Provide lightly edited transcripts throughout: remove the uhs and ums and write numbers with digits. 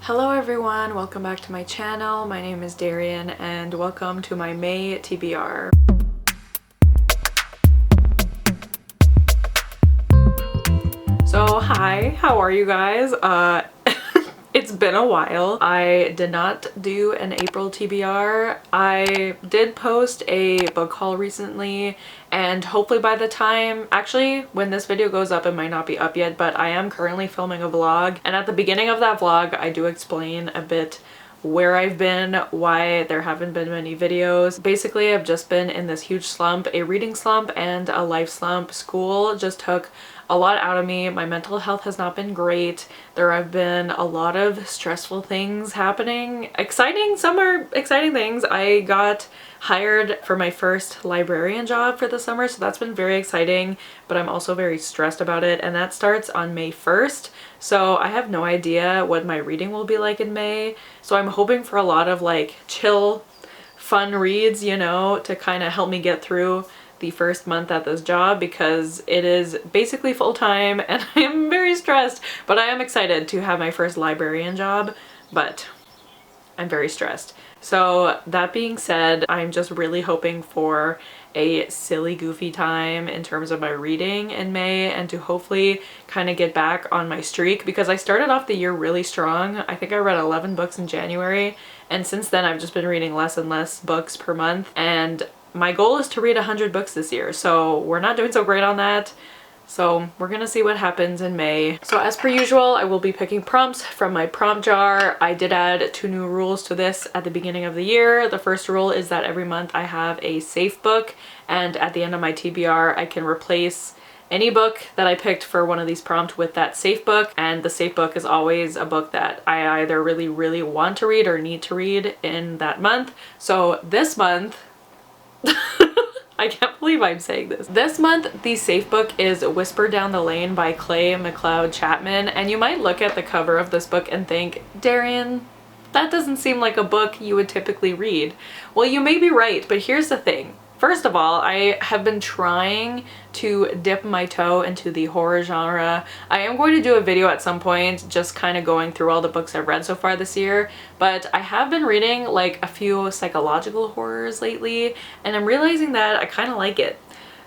Hello everyone, welcome back to my channel. My name is Darian and welcome to my May TBR. So hi, how are you guys? It's been a while. I did not do an April TBR. I did post a book haul recently, and hopefully by the time, actually when this video goes up it might not be up yet, but I am currently filming a vlog, and at the beginning of that vlog I do explain a bit where I've been, why there haven't been many videos. Basically, I've just been in this huge slump, a reading slump and a life slump. School just took a lot out of me. My mental health has not been great. There have been a lot of stressful things happening. Some are exciting things. I got hired for my first librarian job for the summer, so that's been very exciting, but I'm also very stressed about it, and that starts on May 1st. So I have no idea what my reading will be like in May. So I'm hoping for a lot of like chill, fun reads, you know, to kind of help me get through the first month at this job, because it is basically full-time and I am very stressed. But I am excited to have my first librarian job, but I'm very stressed. So that being said, I'm just really hoping for a silly, goofy time in terms of my reading in May, and to hopefully kind of get back on my streak, because I started off the year really strong. I think I read 11 books in January, and since then I've just been reading less and less books per month, and my goal is to read 100 books this year, so we're not doing so great on that. So we're gonna see what happens in May. So as per usual, I will be picking prompts from my prompt jar. I did add 2 new rules to this at the beginning of the year. The first rule is that every month I have a safe book, and at the end of my TBR I can replace any book that I picked for one of these prompts with that safe book, and the safe book is always a book that I either really want to read or need to read in that month. So this month I can't believe I'm saying this. This month, the safe book is Whisper Down the Lane by Clay McLeod Chapman, and you might look at the cover of this book and think, Darian, that doesn't seem like a book you would typically read. Well, you may be right, but here's the thing. First of all, I have been trying to dip my toe into the horror genre. I am going to do a video at some point just kind of going through all the books I've read so far this year, but I have been reading like a few psychological horrors lately, and I'm realizing that I kind of like it.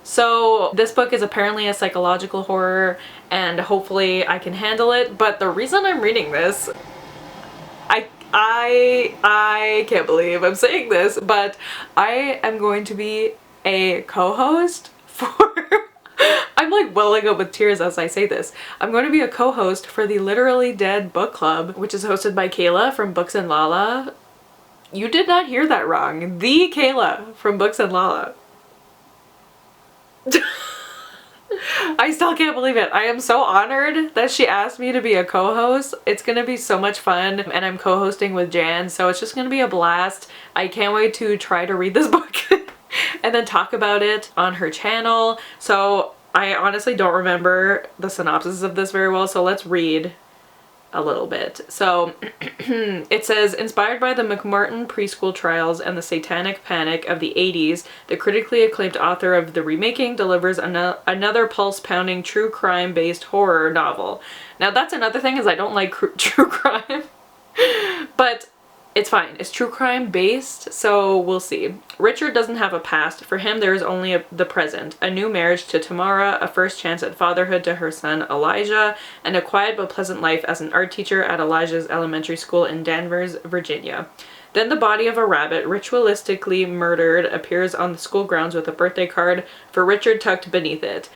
So this book is apparently a psychological horror, and hopefully I can handle it, but the reason I'm reading this, I can't believe I'm saying this, but I am going to be a co-host for I'm like welling up with tears as I say this. I'm going to be a co-host for the Literally Dead book club, which is hosted by Kayla from Books and Lala. You did not hear that wrong. The Kayla from Books and Lala. I still can't believe it. I am so honored that she asked me to be a co-host. It's gonna be so much fun, and I'm co-hosting with Jan, so it's just gonna be a blast. I can't wait to try to read this book and then talk about it on her channel. So I honestly don't remember the synopsis of this very well, so let's read a little bit. So it says, inspired by the McMartin preschool trials and the satanic panic of the 80s, the critically acclaimed author of The Remaking delivers another pulse-pounding true crime-based horror novel. Now that's another thing, is I don't like true crime, but it's fine. It's true crime based, so we'll see. Richard doesn't have a past. For him, there is only the present. A new marriage to Tamara, a first chance at fatherhood to her son Elijah, and a quiet but pleasant life as an art teacher at Elijah's elementary school in Danvers, Virginia. Then the body of a rabbit, ritualistically murdered, appears on the school grounds with a birthday card for Richard tucked beneath it.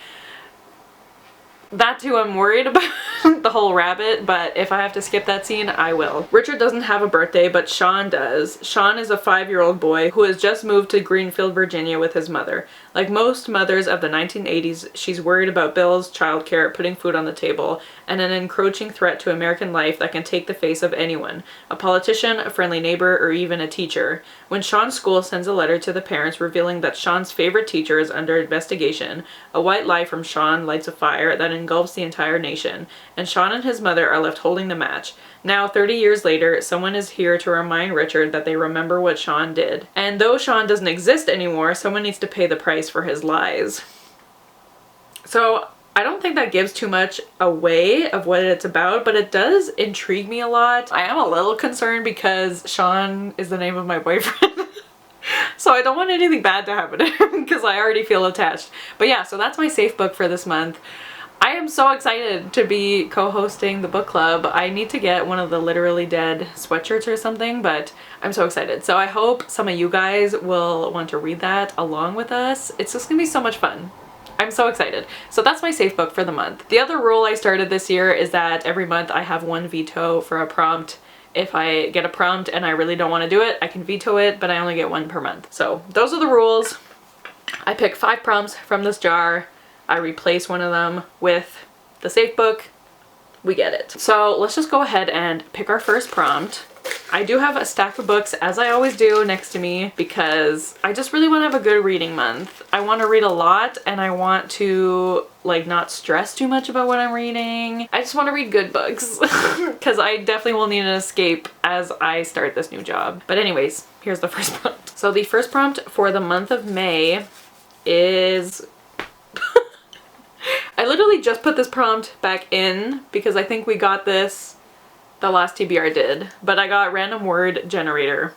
That too, I'm worried about the whole rabbit, but if I have to skip that scene, I will. Richard doesn't have a birthday, but Sean does. Sean is a 5-year-old boy who has just moved to Greenfield, Virginia with his mother. Like most mothers of the 1980s, she's worried about bills, childcare, putting food on the table, and an encroaching threat to American life that can take the face of anyone. A politician, a friendly neighbor, or even a teacher. When Sean's school sends a letter to the parents revealing that Sean's favorite teacher is under investigation, a white lie from Sean lights a fire that engulfs the entire nation, and Sean and his mother are left holding the match. Now, 30 years later, someone is here to remind Richard that they remember what Sean did. And though Sean doesn't exist anymore, someone needs to pay the price for his lies. So I don't think that gives too much away of what it's about, but it does intrigue me a lot. I am a little concerned because Sean is the name of my boyfriend. So I don't want anything bad to happen to him because I already feel attached. But yeah, so that's my safe book for this month. I am so excited to be co-hosting the book club. I need to get one of the Literally Dead sweatshirts or something, but I'm so excited. So I hope some of you guys will want to read that along with us. It's just gonna be so much fun. I'm so excited. So that's my safe book for the month. The other rule I started this year is that every month I have one veto for a prompt. If I get a prompt and I really don't want to do it, I can veto it, but I only get one per month. So those are the rules. I pick 5 prompts from this jar. I replace one of them with the safe book. We get it. So let's just go ahead and pick our first prompt. I do have a stack of books, as I always do, next to me because I just really want to have a good reading month. I want to read a lot and I want to like not stress too much about what I'm reading. I just want to read good books because I definitely will need an escape as I start this new job. But anyways, here's the first prompt. So the first prompt for the month of May is I literally just put this prompt back in because I think we got this the last TBR did, but I got random word generator.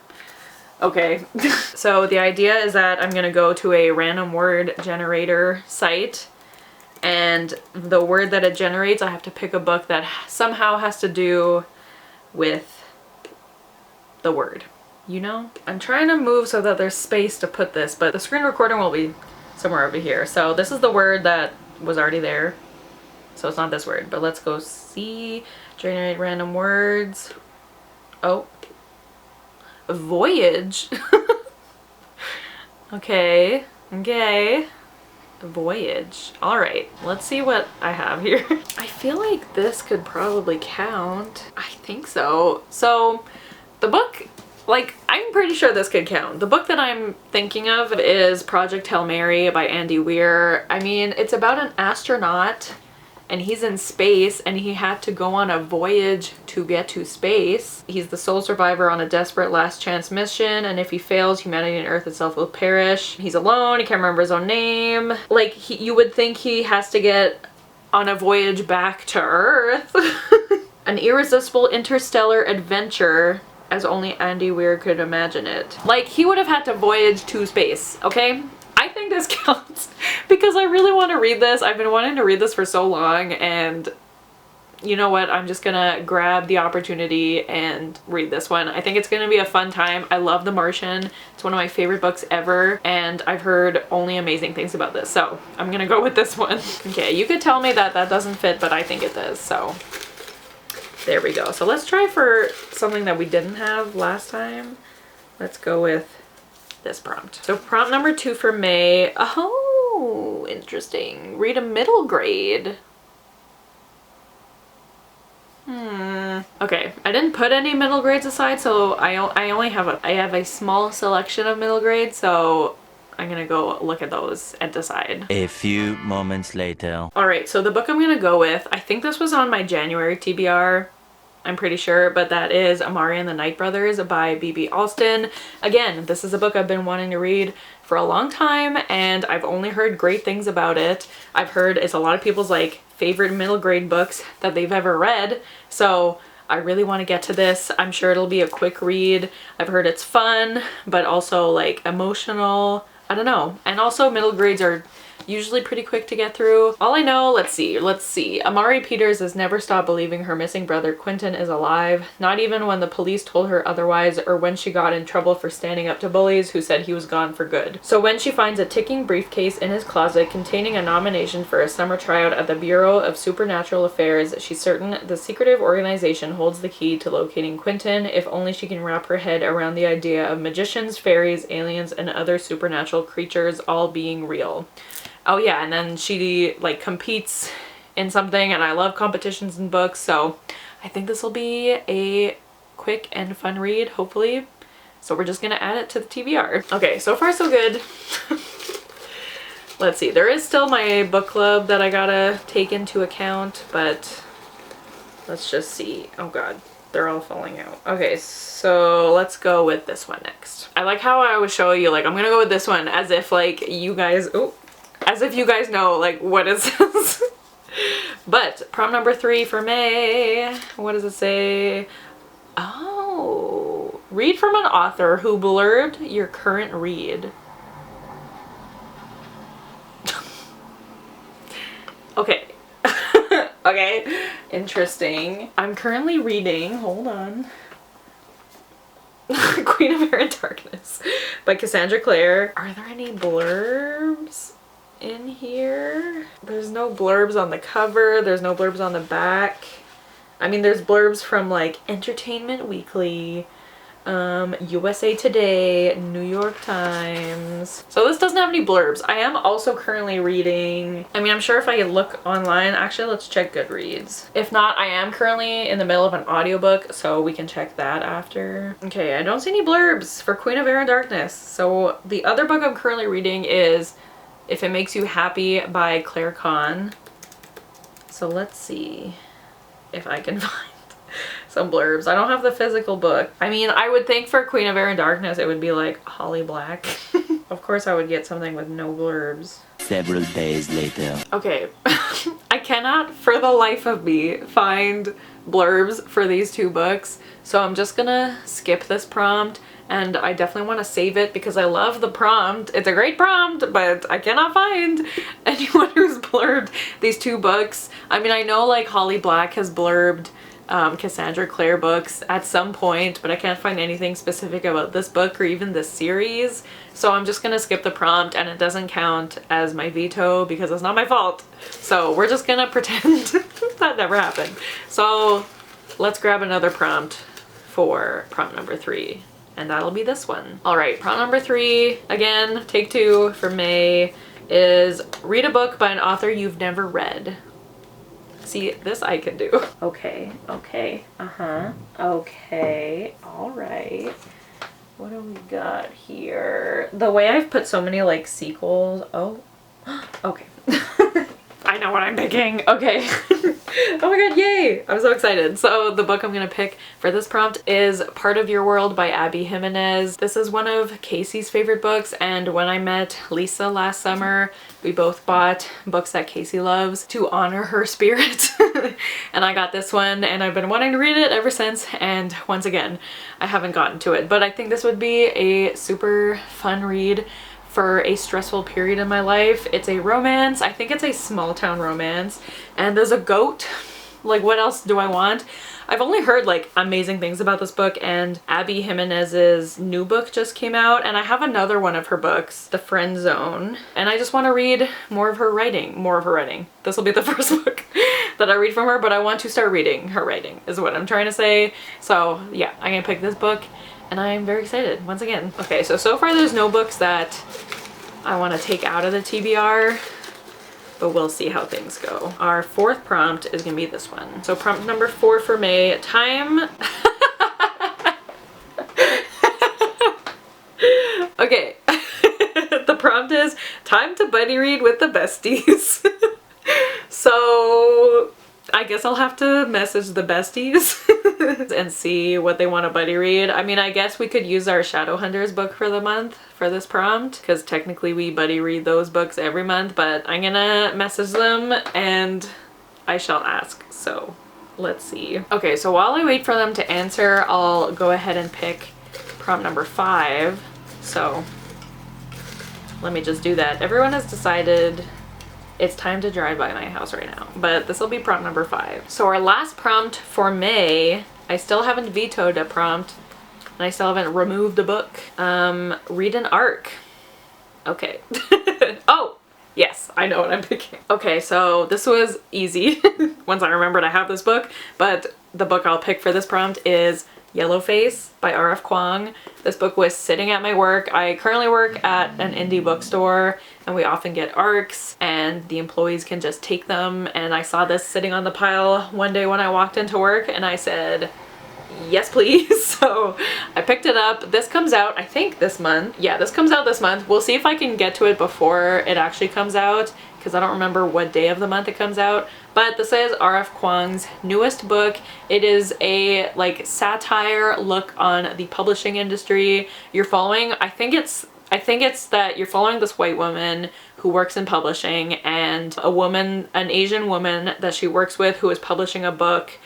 Okay, so the idea is that I'm gonna go to a random word generator site, and the word that it generates, I have to pick a book that somehow has to do with the word. You know? I'm trying to move so that there's space to put this, but the screen recording will be somewhere over here. So this is the word that was already there. So it's not this word, but let's go see. Generate random words. Oh. Voyage. Okay. Okay. Voyage. Alright. Let's see what I have here. I feel like this could probably count. I think so. So the book, like, I'm pretty sure this could count. The book that I'm thinking of is Project Hail Mary by Andy Weir. I mean, it's about an astronaut and he's in space and he had to go on a voyage to get to space. He's the sole survivor on a desperate last chance mission, and if he fails, humanity and Earth itself will perish. He's alone, he can't remember his own name. Like, you would think he has to get on a voyage back to Earth. An irresistible interstellar adventure as only Andy Weir could imagine it. Like, he would have had to voyage to space, okay? I think this counts because I really want to read this. I've been wanting to read this for so long, and you know what? I'm just gonna grab the opportunity and read this one. I think it's gonna be a fun time. I love The Martian. It's one of my favorite books ever, and I've heard only amazing things about this, so I'm gonna go with this one. Okay, you could tell me that that doesn't fit, but I think it does, so there we go. So let's try for something that we didn't have last time. Let's go with this prompt. So prompt number 2 for May. Oh, interesting. Read a middle grade. Okay, I didn't put any middle grades aside, so I only have a small selection of middle grades, so I'm gonna go look at those and decide. A few moments later. Alright, so the book I'm gonna go with, I think this was on my January TBR. I'm pretty sure, but that is Amari and the Night Brothers by B.B. Alston. Again, this is a book I've been wanting to read for a long time, and I've only heard great things about it. I've heard it's a lot of people's like favorite middle grade books that they've ever read, so I really want to get to this. I'm sure it'll be a quick read. I've heard it's fun, but also like emotional. I don't know. And also middle grades are usually pretty quick to get through. All I know, let's see. Amari Peters has never stopped believing her missing brother Quentin is alive, not even when the police told her otherwise or when she got in trouble for standing up to bullies who said he was gone for good. So when she finds a ticking briefcase in his closet containing a nomination for a summer tryout at the Bureau of Supernatural Affairs, she's certain the secretive organization holds the key to locating Quentin, if only she can wrap her head around the idea of magicians, fairies, aliens, and other supernatural creatures all being real. Oh yeah, and then she like competes in something, and I love competitions in books, so I think this will be a quick and fun read, hopefully. So we're just gonna add it to the TBR. Okay, so far so good. Let's see, there is still my book club that I gotta take into account, but let's just see. Oh god, they're all falling out. Okay, so let's go with this one next. I like how I was showing you, like, I'm gonna go with this one as if like you guys, as if you guys know, like, what is this? But prompt number 3 for May, what does it say? Oh, read from an author who blurbed your current read. Okay. Okay, interesting. I'm currently reading, hold on, Queen of Air and Darkness by Cassandra Clare. Are there any blurbs in here? There's no blurbs on the cover, there's no blurbs on the back. I mean, there's blurbs from like Entertainment Weekly, USA Today, New York Times. So this doesn't have any blurbs. I am also currently reading, I mean, I'm sure if I look online, actually let's check Goodreads. If not, I am currently in the middle of an audiobook, so we can check that after. Okay, I don't see any blurbs for Queen of Air and Darkness. So the other book I'm currently reading is If It Makes You Happy by Claire Kahn. So let's see if I can find some blurbs. I don't have the physical book. I mean, I would think for Queen of Air and Darkness it would be like Holly Black. Of course I would get something with no blurbs. Several days later. Okay, I cannot for the life of me find blurbs for these 2 books, so I'm just gonna skip this prompt, and I definitely want to save it because I love the prompt. It's a great prompt, but I cannot find anyone who's blurbed these 2 books. I mean, I know like Holly Black has blurbed Cassandra Clare books at some point, but I can't find anything specific about this book or even this series. So I'm just gonna skip the prompt, and it doesn't count as my veto because it's not my fault. So we're just gonna pretend that never happened. So let's grab another prompt for prompt number 3. And that'll be this one. All right, prompt number 3, again, take 2 for May, is read a book by an author you've never read. See, this I can do. Okay, okay, all right. What do we got here? The way I've put so many like sequels, oh, okay. I know what I'm picking. Okay. Oh my god, yay! I'm so excited. So the book I'm gonna pick for this prompt is Part of Your World by Abby Jimenez. This is one of Casey's favorite books, and when I met Lisa last summer, we both bought books that Casey loves to honor her spirit. And I got this one, and I've been wanting to read it ever since, and once again, I haven't gotten to it. But I think this would be a super fun read for a stressful period in my life. It's a romance. I think it's a small town romance, and there's a goat. Like, what else do I want? I've only heard like amazing things about this book, and Abby Jimenez's new book just came out, and I have another one of her books, The Friend Zone, and I just want to read more of her writing. This will be the first book that I read from her, but I want to start reading her writing is what I'm trying to say. So yeah, I'm gonna pick this book, and I'm very excited once again. Okay, so far there's no books that I want to take out of the TBR, but we'll see how things go. Our 4th prompt is gonna be this one. So prompt number 4 for May, time. Okay, the prompt is time to buddy read with the besties. So I guess I'll have to message the besties and see what they want to buddy read. I mean, I guess we could use our Shadowhunters book for the month for this prompt, because technically we buddy read those books every month, but I'm gonna message them and I shall ask. So let's see. Okay, so while I wait for them to answer, I'll go ahead and pick prompt number 5. So let me just do that. Everyone has decided it's time to drive by my house right now, but this will be prompt number 5. So our last prompt for May, I still haven't vetoed a prompt, and I still haven't removed a book. Read an arc. Okay. Oh, yes, I know what I'm picking. Okay, so this was easy once I remembered I have this book, but the book I'll pick for this prompt is Yellowface by R.F. Kuang. This book was sitting at my work. I currently work at an indie bookstore, and we often get ARCs, and the employees can just take them, and I saw this sitting on the pile one day when I walked into work, and I said, yes please. So I picked it up. This comes out, I think, this month. Yeah, this comes out this month. We'll see if I can get to it before it actually comes out, because I don't remember what day of the month it comes out. But this is R.F. Kuang's newest book. It is a like satire look on the publishing industry. You're following, I think it's that you're following this white woman who works in publishing, and a woman, an Asian woman that she works with who is publishing a book,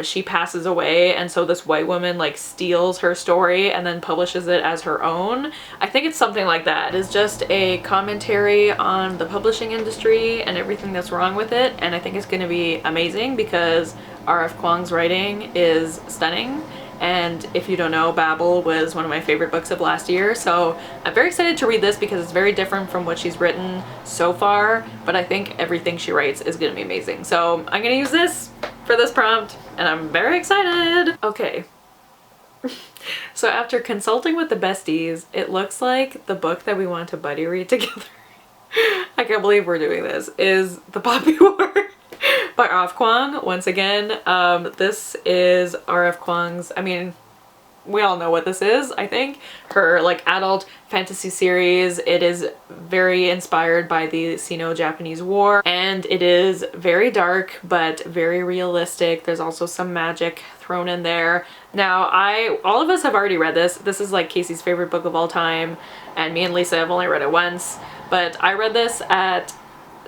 she passes away, and so this white woman like steals her story and then publishes it as her own. I think it's something like that. It's just a commentary on the publishing industry and everything that's wrong with it, and I think it's going to be amazing because R.F. Kuang's writing is stunning. And if you don't know, Babel was one of my favorite books of last year, so I'm very excited to read this because it's very different from what she's written so far, but I think everything she writes is going to be amazing. So I'm going to use this for this prompt, and I'm very excited! Okay. So after consulting with the besties, it looks like the book that we want to buddy read together, I can't believe we're doing this, is The Poppy War by R.F. Kuang. Once again, this is R.F. Kuang's, I mean, we all know what this is, I think. Her like adult fantasy series. It is very inspired by the Sino-Japanese War, and it is very dark but very realistic. There's also some magic thrown in there. Now, all of us have already read this. This is like Kasey's favorite book of all time, and me and Lisa have only read it once, but I read this at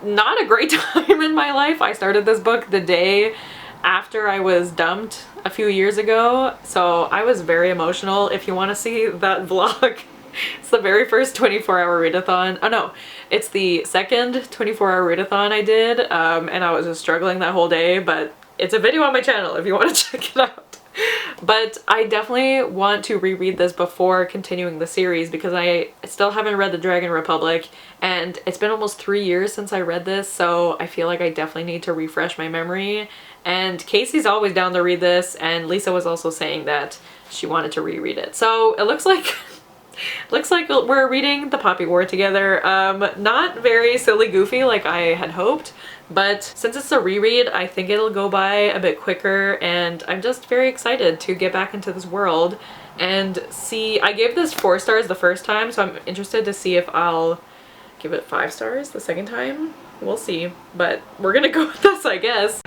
not a great time in my life. I started this book the day after I was dumped a few years ago, so I was very emotional. If you want to see that vlog, it's the very first 24-hour readathon. Oh no, it's the second 24-hour readathon I did, and I was just struggling that whole day, but it's a video on my channel if you want to check it out. But I definitely want to reread this before continuing the series because I still haven't read The Dragon Republic, and it's been almost 3 years since I read this, so I feel like I definitely need to refresh my memory. And Kasey's always down to read this, and Lisa was also saying that she wanted to reread it. So it looks like we're reading The Poppy War together. Not very silly goofy like I had hoped, but since it's a reread, I think it'll go by a bit quicker, and I'm just very excited to get back into this world and see. I gave this 4 stars the first time, so I'm interested to see if I'll give it 5 stars the second time. We'll see, but we're gonna go with this, I guess.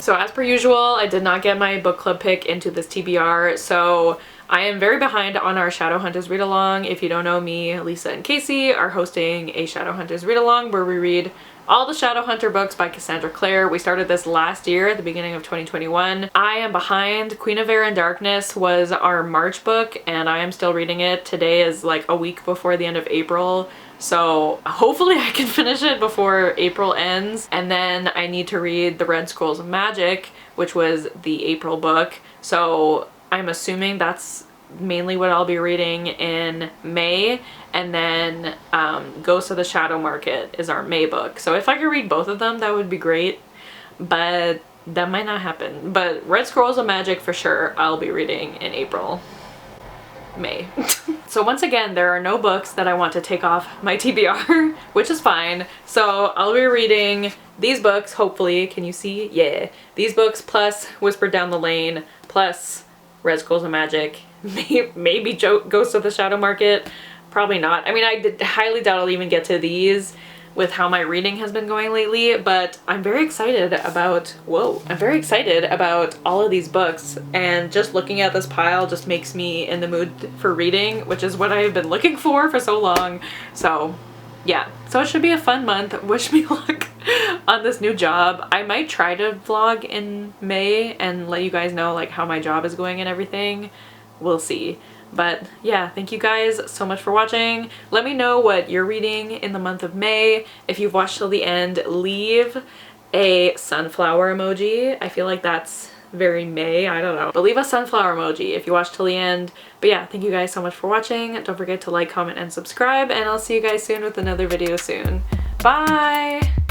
So as per usual, I did not get my book club pick into this TBR, so I am very behind on our Shadowhunters read-along. If you don't know me, Lisa and Kasey are hosting a Shadowhunters read-along where we read all the Shadowhunter books by Cassandra Clare. We started this last year at the beginning of 2021. I am behind. Queen of Air and Darkness was our March book, and I am still reading it. Today is like a week before the end of April, so hopefully I can finish it before April ends. And then I need to read The Red Scrolls of Magic, which was the April book, so I'm assuming that's mainly what I'll be reading in May, and then Ghost of the Shadow Market is our May book. So if I could read both of them, that would be great, but that might not happen. But Red Scrolls of Magic for sure I'll be reading in April. May. So once again, there are no books that I want to take off my TBR, which is fine. So I'll be reading these books, hopefully. Can you see? Yeah. These books plus Whispered Down the Lane plus Red Scrolls of Magic, maybe Ghost of the Shadow Market, probably not. I mean, I highly doubt I'll even get to these with how my reading has been going lately, but I'm very excited about, I'm very excited about all of these books, and just looking at this pile just makes me in the mood for reading, which is what I have been looking for so long. So yeah, so it should be a fun month. Wish me luck on this new job. I might try to vlog in May and let you guys know like how my job is going and everything. We'll see. But yeah, thank you guys so much for watching. Let me know what you're reading in the month of May. If you've watched till the end, leave a sunflower emoji. I feel like that's very May, I don't know. But leave a sunflower emoji if you watched till the end. But yeah, thank you guys so much for watching. Don't forget to like, comment, and subscribe, and I'll see you guys soon with another video soon. Bye!